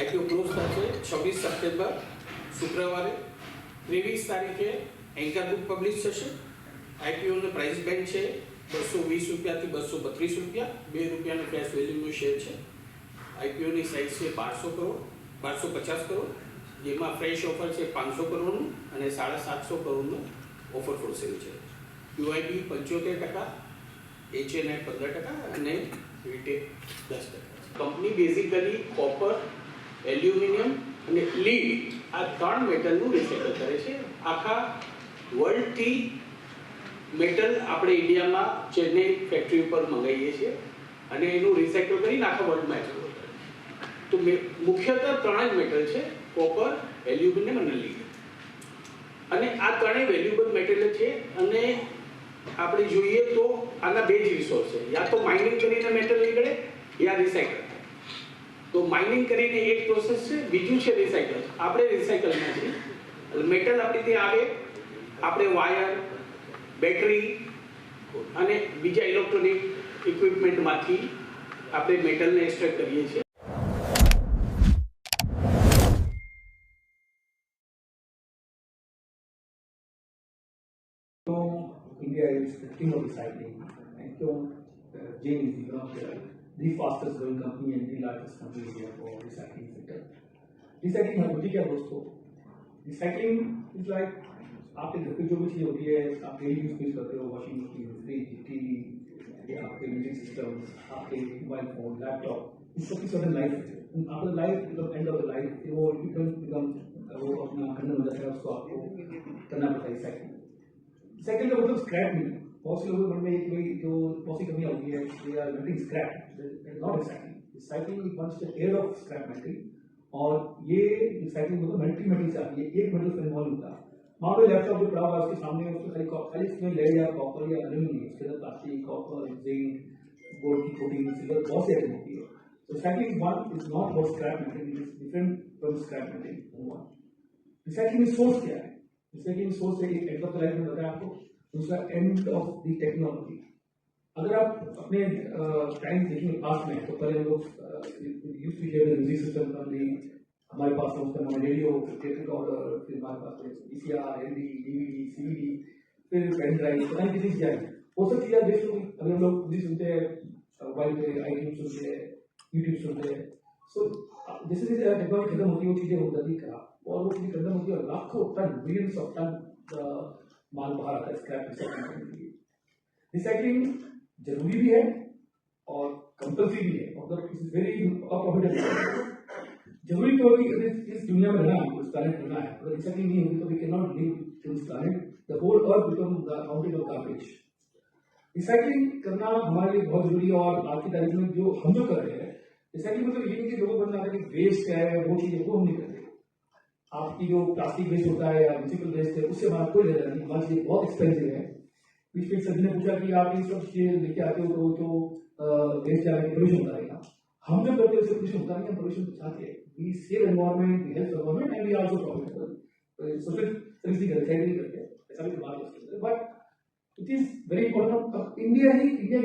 IPO close થશે 26 September શુક્રવારે. 23 તારીખે એન્કર બુક પબ્લિશ થશે. આઈપીઓનો પ્રાઇસ બેન્ડ છે 220 રૂપિયાથી 232 રૂપિયા, ₹2 કેશ વેલ્યુનો શેર છે. આઈપીઓની સાઇઝ છે 1200 કરોડ 1250 કરોડ, જેમાં ફ્રેશ ઓફર છે 500 કરોડનું અને 750 કરોડનું ઓફર ફોર સેલ છે. QIP 75%, HNI 15% અને retail 10%. Company basically copper, aluminium અને લીડ આ 3 મેટલનું રિસાયકલ કરે છે. આખા વર્લ્ડથી મેટલ આપણે ઇન્ડિયામાં ચેન્નઈ ફેક્ટરી ઉપર મંગાવીએ છીએ અને એનું રિસાયકલ કરીને આખા વર્લ્ડમાં એક્સપોર્ટ કરે છે. તો મુખ્યત્વે 3 જ મેટલ છે: કોપર, એલ્યુમિનિયમ અને લીડ. અને આ 3 વેલ્યુએબલ મેટલ છે. અને આપણે જોઈએ તો આના 2 જ રિસોર્સ છે: યા તો માઇનિંગ કરીને મેટલ નીકળે યા રિસાયકલ. તો માઇનિંગ કરીને એક પ્રોસેસ છે, બીજું છે રિસાયકલ. આપણે રિસાયકલમાં છીએ. મેટલ આપણી ત્યાં આવે, આપણે વાયર, બેટરી અને બીજા ઇલેક્ટ્રોનિક ઇક્વિપમેન્ટમાંથી આપણે મેટલને એક્સટ્રેક્ટ કરીએ છીએ. India is the king of recycling, and Jain is the fastest growing company and the largest company in India for recycling sector. Recycling है होती क्या दोस्तों? Recycling is like आपके घर पे जो भी चीज़ होती है, आप डेली यूज में करते हो, वॉशिंग मशीन, फ्रिज, टीवी, आपके म्यूजिक सिस्टम, आपके मोबाइल फोन, लैपटॉप, इस सब की सर्टेन लाइफ है. After life end of the life वो बिकम वो अपना खंडन हो जाता है, उसको आपको करना पड़ता है रिसाइकलिंग. सेकंड का मतलब स्क्रैप नहीं है. बहुत से लोगों के मन में एक भाई जो बहुत सी कमियां होती है, they are making scrap, not recycling. Recycling is one step ahead of scrap metal. और ये रिसाइकलिंग मतलब मल्टी मेटल से आती है, एक मेटल से इन्वॉल्व होता है. मान लो लैपटॉप जो पड़ा हुआ है उसके सामने उसमें खाली इसमें लेड या कॉपर या एल्यूमिनियम, उसके अंदर प्लास्टिक, कॉपर, जिंक, गोल्ड की प्रोटीन, सिल्वर, बहुत सी आइटम होती है. तो recycling one is not about scrap metal, it is different from scrap metal. Recycling source क्या है? रिसाइकलिंग सोर्स है एंड ऑफ द लाइफ में बताया आपको. दूसरा एंड ऑफ द टेक्नोलॉजी. अगर आप अपने टाइम देखेंगे पास में, तो पहले हम लोग used to hear the music system from the, हमारे पास उस समय रेडियो, टेप रिकॉर्डर, फिर हमारे पास VCR, LD, DVD, CVD, फिर पेन ड्राइव, पता नहीं किसी चीज़ आई वो सब चीज़ें बेस्ट होगी. अभी हम लोग म्यूजिक सुनते हैं मोबाइल पे, iTunes सुनते हैं, यूट्यूब सुनते हैं. सो जैसे जैसे टेक्नोलॉजी खत्म होती है वो चीज़ें हो जाती है खराब, और वो चीज़ें खत्म होती है और लाखों टन, मिलियंस ऑफ टन माल बाहर आता है स्क्रैप रिसाइकलिंग करने के लिए. रिसाइकलिंग जरूरी भी है और कंपल्सरी भी है, और इट इज वेरी अप्रॉफिटेबल. जरूरी तो होगी इस दुनिया में रहना है, इस प्लैनेट रहना है. अगर रिसाइकलिंग नहीं होगी तो we can not live in this planet. The whole earth become the mountain of garbage. Recycling करना हमारे लिए बहुत जरूरी है. और आज की तारीख में जो हम जो कर रहे हैं, रिसाइकलिंग मतलब ये नहीं कि लोगों को बनना है कि वेस्ट है वो चीज़ वो हम नहीं करते. आपकी जो प्लास्टिक वेस्ट होता है या म्यूजिकल वेस्ट है, उससे हमारा कोई लेना नहीं. हमारी चीज़ बहुत एक्सपेंसिव है. बीच में सभी ने पूछा कि आप ये सब चीज़ें लेके आते हो तो जो वेस्ट जाने पोल्यूशन होता रहेगा. हम जो करते हैं उससे पोल्यूशन होता नहीं, हम पोल्यूशन बचाते हैं. We save environment, we help environment and we also profitable. Social service नहीं करते, नहीं करते, ऐसा भी बात हो सकता है. But it is very important. India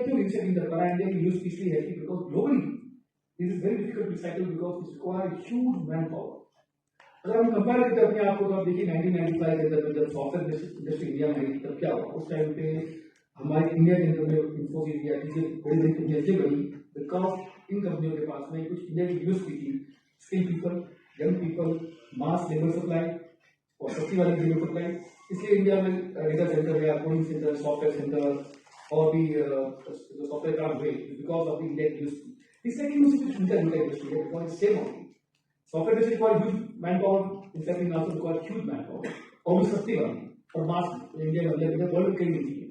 क्यों रिसाइकलिंग कर पा रहा है? इंडिया की यूज इसलिए है because globally this is very difficult to recycle because it require huge manpower. अगर हम कंपेयर करते हैं अपने आप को, तो आप देखिए 1995 के अंदर जब सॉफ्टवेयर इंडस्ट्री इंडिया में आई तब क्या हुआ. उस टाइम पे हमारे इंडिया के अंदर में इन्फोसिस या किसी बड़ी बड़ी कंपनियां इसलिए बनी बिकॉज इन कंपनियों के पास में कुछ इंडिया की यूज की थी: स्किल पीपल, यंग पीपल, मास लेबर सप्लाई और सस्ती वाली लेबर सप्लाई. इसलिए इंडिया में डेटा सेंटर या कोडिंग सेंटर, सॉफ्टवेयर सेंटर और भी सॉफ्टवेयर काम हुए बिकॉज ऑफ द इंडिया की यूज. रिसाइकलिंग में कुछ इंडस्ट्री है बिकॉज सेम होगी. Software industry requires huge manpower. Recycling also requires huge manpower. और भी सस्ती वाली और मास इंडिया में वर्ल्ड में कहीं नहीं थी.